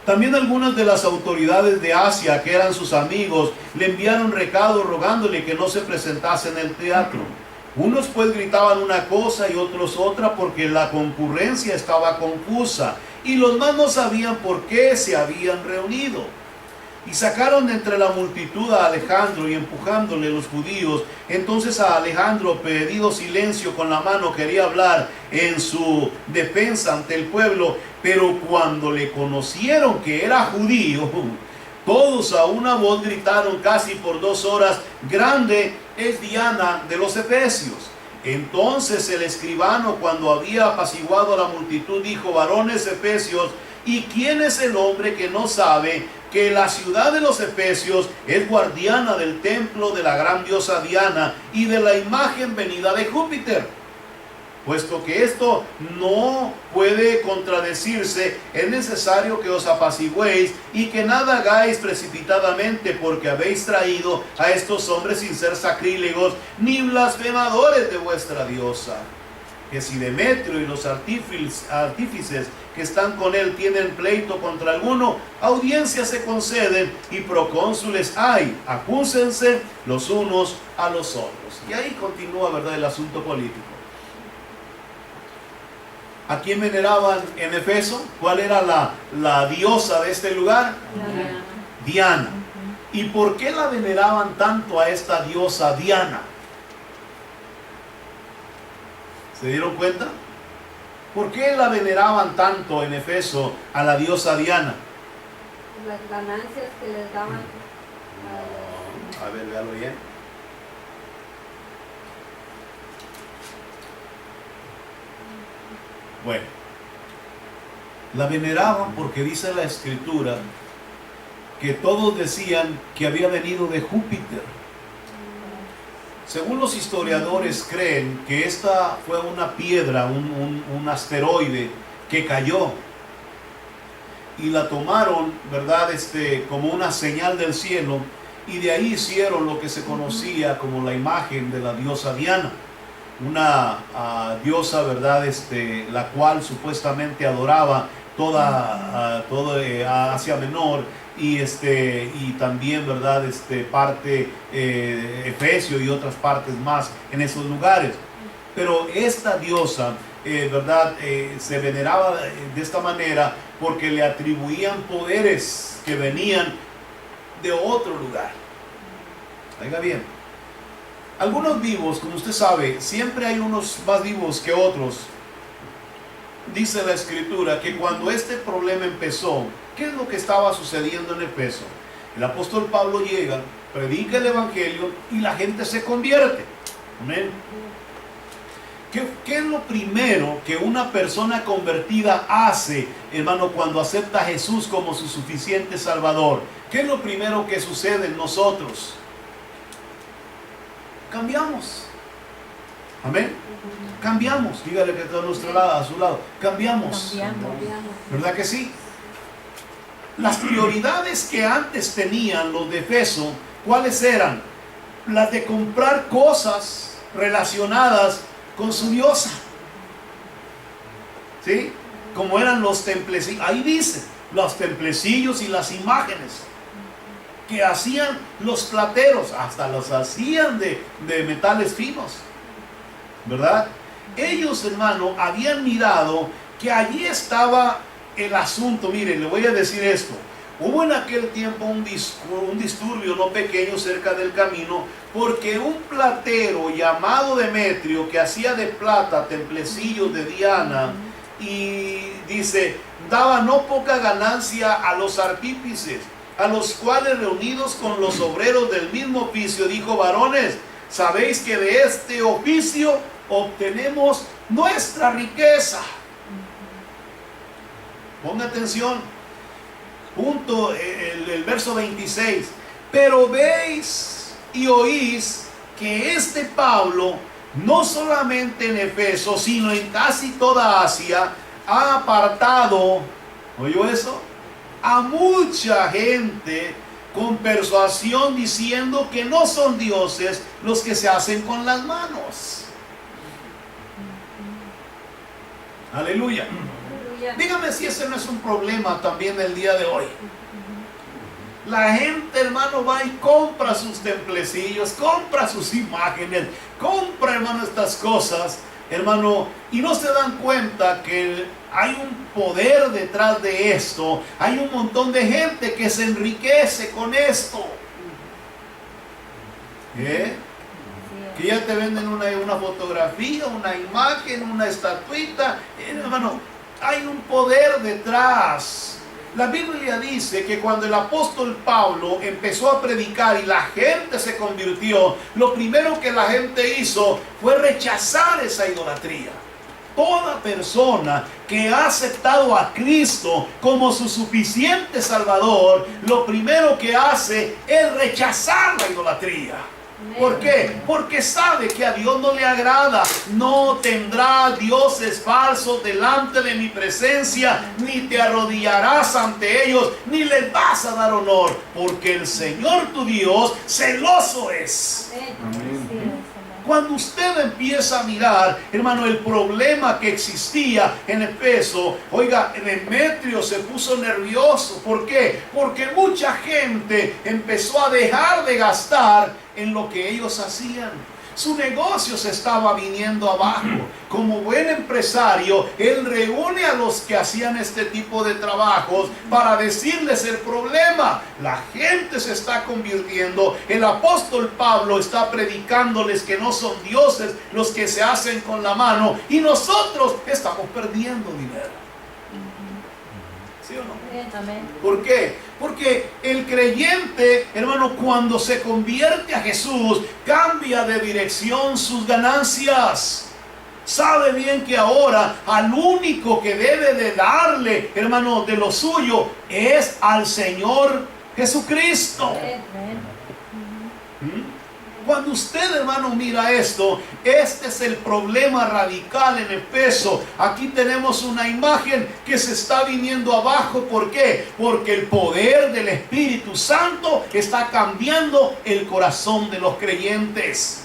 También algunas de las autoridades de Asia, que eran sus amigos, le enviaron recados rogándole que no se presentase en el teatro. Unos pues gritaban una cosa y otros otra, porque la concurrencia estaba confusa, y los más no sabían por qué se habían reunido. Y sacaron de entre la multitud a Alejandro, y empujándole los judíos, entonces a Alejandro, pedido silencio con la mano, quería hablar en su defensa ante el pueblo. Pero cuando le conocieron que era judío, todos a una voz gritaron casi por 2 horas: grande es Diana de los Efesios. Entonces el escribano, cuando había apaciguado a la multitud, dijo: varones efesios, ¿y quién es el hombre que no sabe que la ciudad de los Efesios es guardiana del templo de la gran diosa Diana y de la imagen venida de Júpiter. Puesto que esto no puede contradecirse, es necesario que os apaciguéis y que nada hagáis precipitadamente, porque habéis traído a estos hombres sin ser sacrílegos ni blasfemadores de vuestra diosa. Que si Demetrio y los artífices que están con él tienen pleito contra alguno, audiencias se conceden y procónsules hay, acúsense los unos a los otros. Y ahí continúa, ¿verdad?, el asunto político. ¿A quién veneraban en Efeso? ¿Cuál era la diosa de este lugar? Diana. ¿Y por qué la veneraban tanto a esta diosa Diana? ¿Se dieron cuenta? ¿Por qué la veneraban tanto en Efeso a la diosa Diana? Las ganancias que les daban A ver, véalo bien. Bueno, la veneraban porque dice la Escritura que todos decían que había venido de Júpiter. Según los historiadores creen que esta fue una piedra, un asteroide que cayó y la tomaron, ¿verdad?, como una señal del cielo, y de ahí hicieron lo que se conocía como la imagen de la diosa Diana, una diosa, ¿verdad?, la cual supuestamente adoraba toda Asia Menor y también, ¿verdad?, parte Efesio y otras partes más en esos lugares. Pero esta diosa, ¿verdad?, se veneraba de esta manera porque le atribuían poderes que venían de otro lugar. Oiga bien, algunos vivos, como usted sabe, siempre hay unos más vivos que otros. Dice la Escritura que cuando este problema empezó, ¿qué es lo que estaba sucediendo en Efeso? El apóstol Pablo llega, predica el Evangelio y la gente se convierte. Amén. ¿Qué es lo primero que una persona convertida hace, hermano, cuando acepta a Jesús como su suficiente Salvador? ¿Qué es lo primero que sucede en nosotros? Cambiamos. Amén. Cambiamos. Dígale que está a nuestro lado, a su lado. Cambiamos. ¿Verdad que sí? Las prioridades que antes tenían los de Efeso, ¿cuáles eran? Las de comprar cosas relacionadas con su diosa. ¿Sí? Como eran los templecillos. Ahí dice, los templecillos y las imágenes que hacían los plateros, hasta los hacían de metales finos, ¿verdad? Ellos, hermano, habían mirado que allí estaba el asunto. Miren, le voy a decir esto. Hubo en aquel tiempo un disturbio no pequeño cerca del camino, porque un platero llamado Demetrio, que hacía de plata templecillos de Diana, y dice, daba no poca ganancia a los artífices, a los cuales, reunidos con los obreros del mismo oficio, dijo: varones, sabéis que de este oficio obtenemos nuestra riqueza. Ponga atención. Punto, el verso 26. Pero veis y oís que este Pablo, no solamente en Efeso, sino en casi toda Asia, ha apartado, ¿oyó eso?, a mucha gente con persuasión, diciendo que no son dioses los que se hacen con las manos. Aleluya. Dígame si ese no es un problema también el día de hoy. La gente, hermano, va y compra sus templecillos, compra sus imágenes, compra, hermano, estas cosas, hermano, y no se dan cuenta que hay un poder detrás de esto. Hay un montón de gente que se enriquece con esto. Que ya te venden una fotografía, una imagen, una estatuita, hermano. Hay un poder detrás. La Biblia dice que cuando el apóstol Pablo empezó a predicar y la gente se convirtió, lo primero que la gente hizo fue rechazar esa idolatría. toda persona que ha aceptado a Cristo como su suficiente Salvador, lo primero que hace es rechazar la idolatría. ¿Por qué? Porque sabe que a Dios no le agrada. No tendrá dioses falsos delante de mi presencia, ni te arrodillarás ante ellos, ni les vas a dar honor, porque el Señor tu Dios celoso es. Amén. Cuando usted empieza a mirar, hermano, el problema que existía en Éfeso, oiga, Demetrio se puso nervioso. ¿Por qué? Porque mucha gente empezó a dejar de gastar en lo que ellos hacían. Su negocio se estaba viniendo abajo. Como buen empresario, él reúne a los que hacían este tipo de trabajos para decirles el problema. La gente se está convirtiendo. El apóstol Pablo está predicándoles que no son dioses los que se hacen con la mano, y nosotros estamos perdiendo dinero. ¿Sí o no? ¿Por qué? Porque el creyente, hermano, cuando se convierte a Jesús, cambia de dirección sus ganancias. Sabe bien que ahora al único que debe de darle, hermano, de lo suyo es al Señor Jesucristo. Cuando usted, hermano, mira esto, este es el problema radical en Éfeso. Aquí tenemos una imagen que se está viniendo abajo. ¿Por qué? Porque el poder del Espíritu Santo está cambiando el corazón de los creyentes.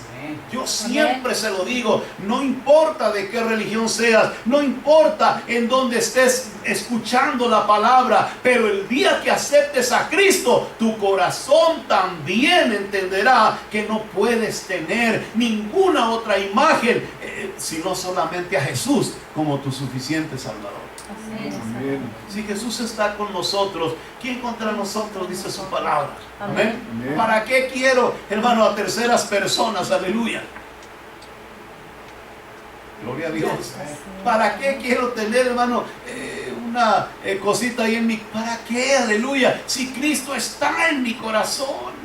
Yo siempre se lo digo, no importa de qué religión seas, no importa en dónde estés escuchando la palabra, pero el día que aceptes a Cristo, tu corazón también entenderá que no puedes tener ninguna otra imagen, sino solamente a Jesús como tu suficiente Salvador. Amén. Si Jesús está con nosotros, ¿quién contra nosotros? Dice su palabra. Amén. Amén. ¿Para qué quiero, hermano, a terceras personas? Aleluya. Gloria a Dios. ¿Para qué quiero tener, hermano, una cosita ahí en mi... ¿Para qué? Aleluya. Si Cristo está en mi corazón.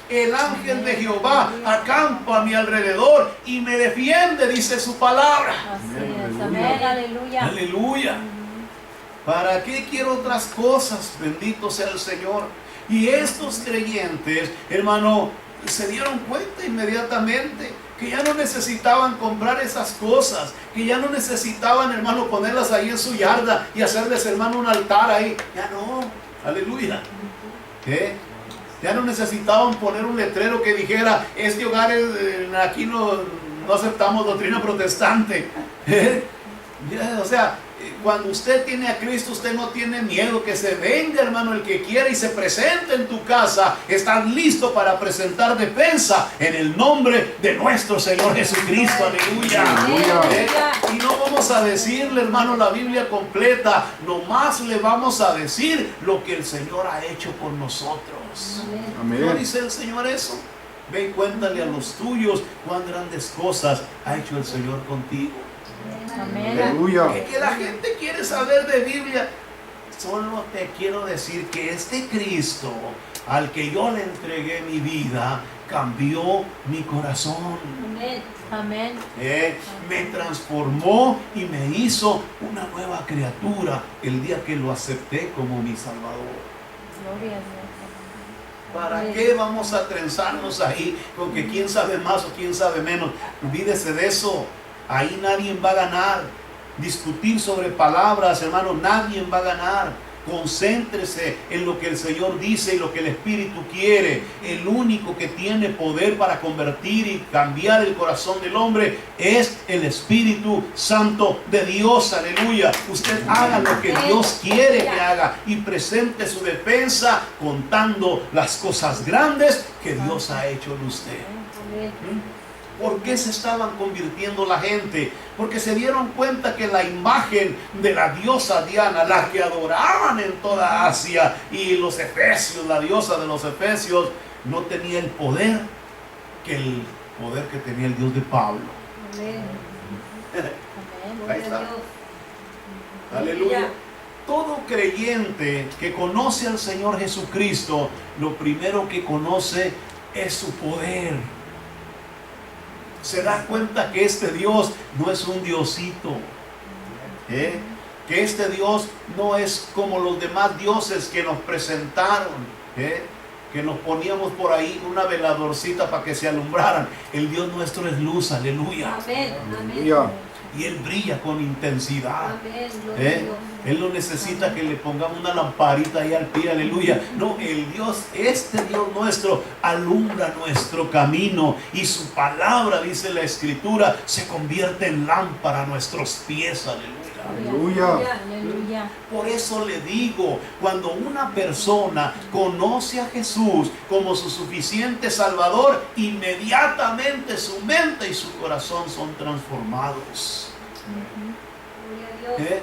El ángel de Jehová acampa a mi alrededor y me defiende, dice su palabra. Así es, amén, aleluya. Aleluya. ¿Para qué quiero otras cosas? Bendito sea el Señor. Y estos creyentes, hermano, se dieron cuenta inmediatamente que ya no necesitaban comprar esas cosas, que ya no necesitaban, hermano, ponerlas ahí en su yarda y hacerles, hermano, un altar ahí. Ya no. Aleluya. Ya no necesitaban poner un letrero que dijera: este hogar es, aquí no aceptamos doctrina protestante. O sea, cuando usted tiene a Cristo, usted no tiene miedo. Que se venga, hermano, el que quiera y se presente en tu casa. Estás listo para presentar defensa en el nombre de nuestro Señor Jesucristo. Aleluya. Y no vamos a decirle, hermano, la Biblia completa. Nomás le vamos a decir lo que el Señor ha hecho por nosotros. Amén. ¿No dice el Señor eso? Ve y cuéntale a los tuyos cuán grandes cosas ha hecho el Señor contigo. Amén. Aleluya. Que la gente quiere saber de Biblia. Solo te quiero decir que este Cristo al que yo le entregué mi vida cambió mi corazón. Amén. Me transformó y me hizo una nueva criatura el día que lo acepté como mi Salvador. Gloria a Dios. ¿Para qué vamos a trenzarnos ahí con que quién sabe más o quién sabe menos? Olvídese de eso. Ahí nadie va a ganar. Discutir sobre palabras, hermano, nadie va a ganar. Concéntrese en lo que el Señor dice y lo que el Espíritu quiere. El único que tiene poder para convertir y cambiar el corazón del hombre es el Espíritu Santo de Dios. Aleluya. Usted haga lo que Dios quiere que haga y presente su defensa contando las cosas grandes que Dios ha hecho en usted. ¿Por qué se estaban convirtiendo la gente? Porque se dieron cuenta que la imagen de la diosa Diana, la que adoraban en toda Asia, y los efesios, la diosa de los efesios, no tenía el poder que tenía el Dios de Pablo. Ahí está. Aleluya. Todo creyente que conoce al Señor Jesucristo, lo primero que conoce es su poder. se da cuenta que este Dios no es un diosito. Que este Dios no es como los demás dioses que nos presentaron. Que nos poníamos por ahí una veladorcita para que se alumbraran. El Dios nuestro es luz, aleluya. Amén. Aleluya. Y Él brilla con intensidad. Amén. Gloria a Dios. Él no necesita que le pongamos una lamparita ahí al pie, aleluya. No, este Dios nuestro alumbra nuestro camino y su palabra, dice la Escritura, se convierte en lámpara a nuestros pies, aleluya. Aleluya. Aleluya. Por eso le digo, cuando una persona conoce a Jesús como su suficiente Salvador, inmediatamente su mente y su corazón son transformados. Gloria a Dios.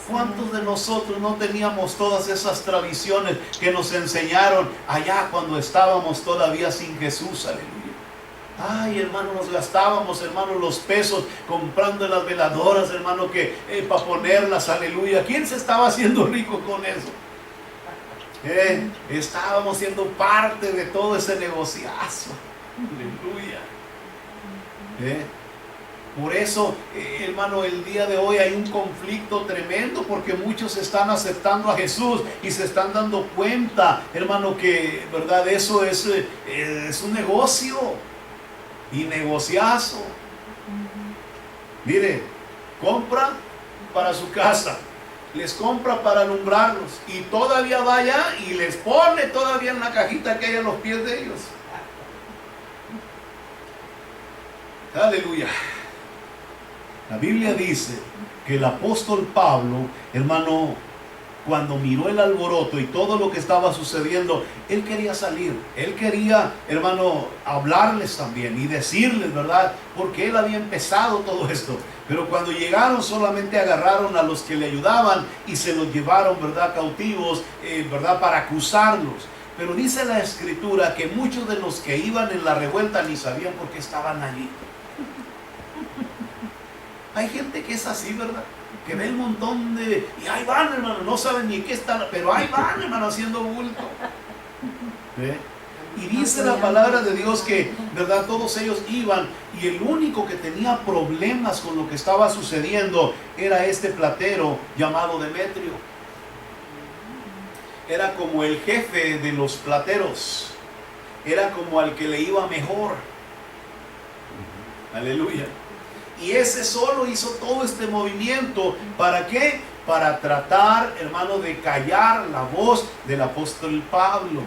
¿Cuántos de nosotros no teníamos todas esas tradiciones que nos enseñaron allá cuando estábamos todavía sin Jesús? Aleluya. Ay, hermano, nos gastábamos, hermano, los pesos comprando las veladoras, hermano, que para ponerlas, aleluya. ¿Quién se estaba haciendo rico con eso? Estábamos siendo parte de todo ese negociazo. Aleluya. Por eso, hermano, el día de hoy hay un conflicto tremendo porque muchos están aceptando a Jesús y se están dando cuenta, hermano, que, verdad, eso es un negocio y negociazo. Mire, compra para su casa, les compra para alumbrarlos y todavía va allá y les pone todavía en la cajita que hay a los pies de ellos. Aleluya. La Biblia dice que el apóstol Pablo, hermano, cuando miró el alboroto y todo lo que estaba sucediendo, él quería salir. Él quería, hermano, hablarles también y decirles, ¿verdad? Porque él había empezado todo esto. Pero cuando llegaron solamente agarraron a los que le ayudaban y se los llevaron, ¿verdad? Cautivos, ¿verdad? Para acusarlos. Pero dice la Escritura que muchos de los que iban en la revuelta ni sabían por qué estaban allí. Hay gente que es así, ¿verdad? Que ve un montón de... Y ahí van, hermano, no saben ni qué están, pero ahí van, hermano, haciendo bulto. Y dice la palabra de Dios que, ¿verdad? Todos ellos iban y el único que tenía problemas con lo que estaba sucediendo era este platero llamado Demetrio. Era como el jefe de los plateros. Era como al que le iba mejor. Aleluya. Y ese solo hizo todo este movimiento. ¿Para qué? Para tratar, hermano, de callar la voz del apóstol Pablo.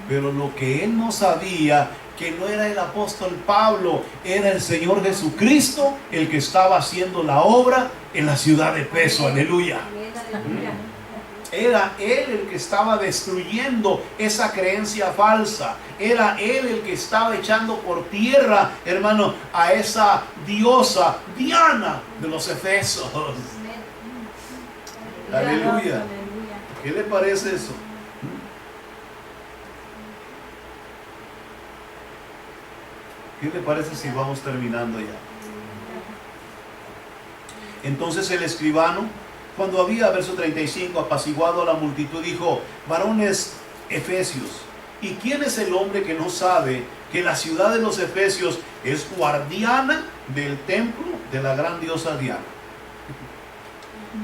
Pero lo que él no sabía, que no era el apóstol Pablo, era el Señor Jesucristo el que estaba haciendo la obra en la ciudad de Efeso. Aleluya. Era él el que estaba destruyendo esa creencia falsa. Era él el que estaba echando por tierra, hermano, a esa diosa Diana de los Efesos. Aleluya. ¿Qué le parece eso? ¿Qué le parece si vamos terminando ya? Entonces el escribano, cuando había, verso 35, apaciguado a la multitud, dijo: varones efesios, ¿y quién es el hombre que no sabe que la ciudad de los efesios es guardiana del templo de la gran diosa Diana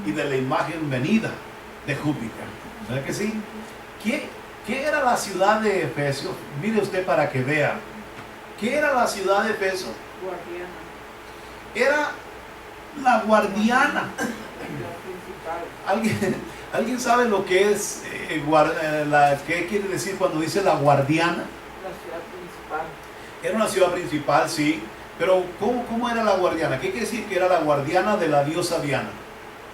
y de la imagen venida de Júpiter? ¿Verdad que sí? ¿Qué era la ciudad de Efesios? Mire usted para que vea. ¿Qué era la ciudad de Efesios? Guardiana. Era la guardiana. ¿Alguien sabe lo que es, qué quiere decir cuando dice la guardiana? La ciudad principal. Era una ciudad principal, sí. Pero ¿cómo era la guardiana? ¿Qué quiere decir que era la guardiana de la diosa Diana?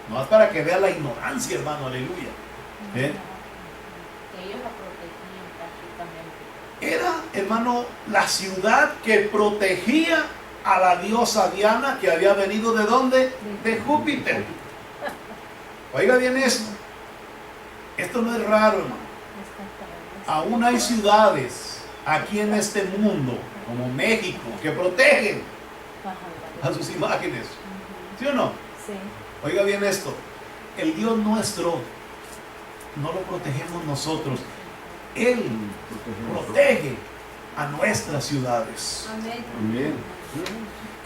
No es para que vea la ignorancia, hermano, aleluya. Ellos la protegían prácticamente. Era, hermano, la ciudad que protegía a la diosa Diana, que había venido ¿de dónde? De Júpiter. Oiga bien esto. Esto no es raro, hermano. Aún hay ciudades aquí en este mundo, como México, que protegen a sus imágenes. ¿Sí o no? Sí. Oiga bien esto. El Dios nuestro no lo protegemos nosotros. Él protege a nuestras ciudades. Amén. Amén.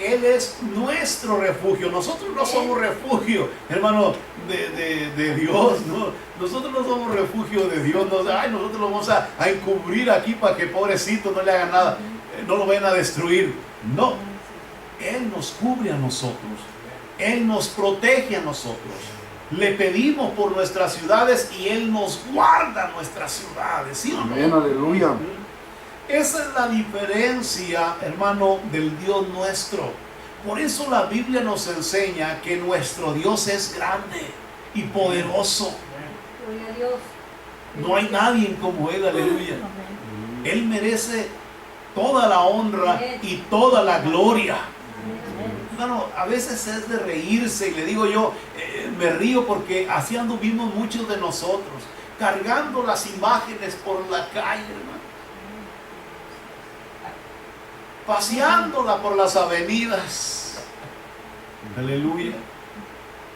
Él es nuestro refugio. Nosotros no somos refugio, hermano, de Dios, ¿no? Nosotros no somos refugio de Dios. Nosotros lo vamos a encubrir aquí para que pobrecito no le haga nada, no lo vayan a destruir. No, Él nos cubre a nosotros. Él nos protege a nosotros. Le pedimos por nuestras ciudades y Él nos guarda nuestras ciudades. ¿Sí o no? Amén, aleluya. Esa es la diferencia, hermano, del Dios nuestro. Por eso la Biblia nos enseña que nuestro Dios es grande y poderoso. Gloria a Dios. No hay nadie como Él, aleluya. Él merece toda la honra y toda la gloria. Hermano, a veces es de reírse y le digo yo, me río porque así anduvimos muchos de nosotros, cargando las imágenes por la calle, hermano. Paseándola por las avenidas, aleluya,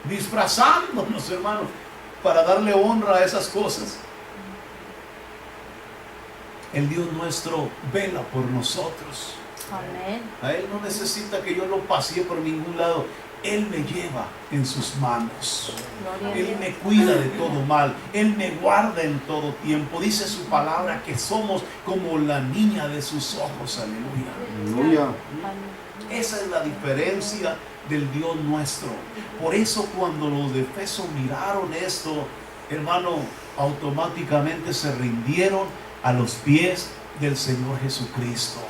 disfrazándonos, hermanos, para darle honra a esas cosas. El Dios nuestro vela por nosotros. Amén. A Él no necesita que yo lo pasee por ningún lado. Él me lleva en sus manos. Gloria a Él Dios. me cuida de todo mal. Él me guarda en todo tiempo. Dice su palabra que somos como la niña de sus ojos. Aleluya. Aleluya. Esa es la diferencia del Dios nuestro. Por eso cuando los de Efeso miraron esto, hermano, automáticamente se rindieron a los pies del Señor Jesucristo.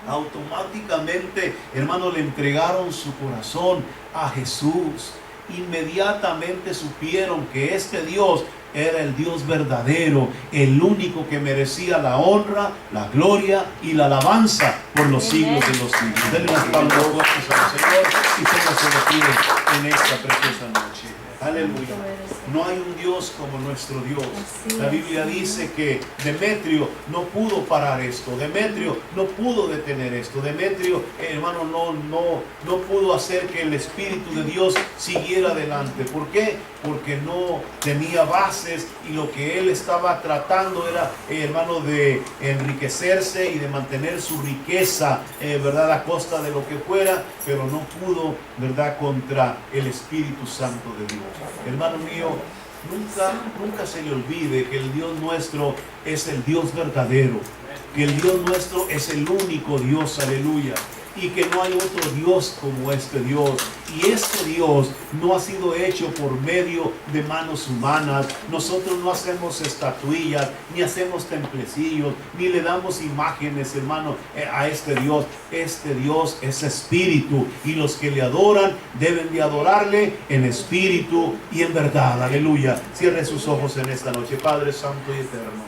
Automáticamente, hermano, le entregaron su corazón a Jesús. Inmediatamente supieron que este Dios era el Dios verdadero, el único que merecía la honra, la gloria y la alabanza por los siglos de los siglos. Denle unas palmas fuertes al Señor y póngase de pie en esta preciosa noche. Aleluya. No hay un Dios como nuestro Dios. La Biblia dice que Demetrio no pudo parar esto. Demetrio no pudo detener esto. Demetrio, hermano, no pudo hacer que el Espíritu de Dios siguiera adelante. ¿Por qué? Porque no tenía bases y lo que él estaba tratando era, hermano, de enriquecerse y de mantener su riqueza, ¿verdad? A costa de lo que fuera, pero no pudo, ¿verdad? Contra el Espíritu Santo de Dios. Hermano mío, nunca se le olvide que el Dios nuestro es el Dios verdadero, que el Dios nuestro es el único Dios, aleluya, y que no hay otro Dios como este Dios. Y este Dios no ha sido hecho por medio de manos humanas. Nosotros no hacemos estatuillas, ni hacemos templecillos, ni le damos imágenes, hermano, a este Dios. Este Dios es espíritu, y los que le adoran deben de adorarle en espíritu y en verdad, aleluya. Cierre sus ojos en esta noche, Padre Santo y Eterno.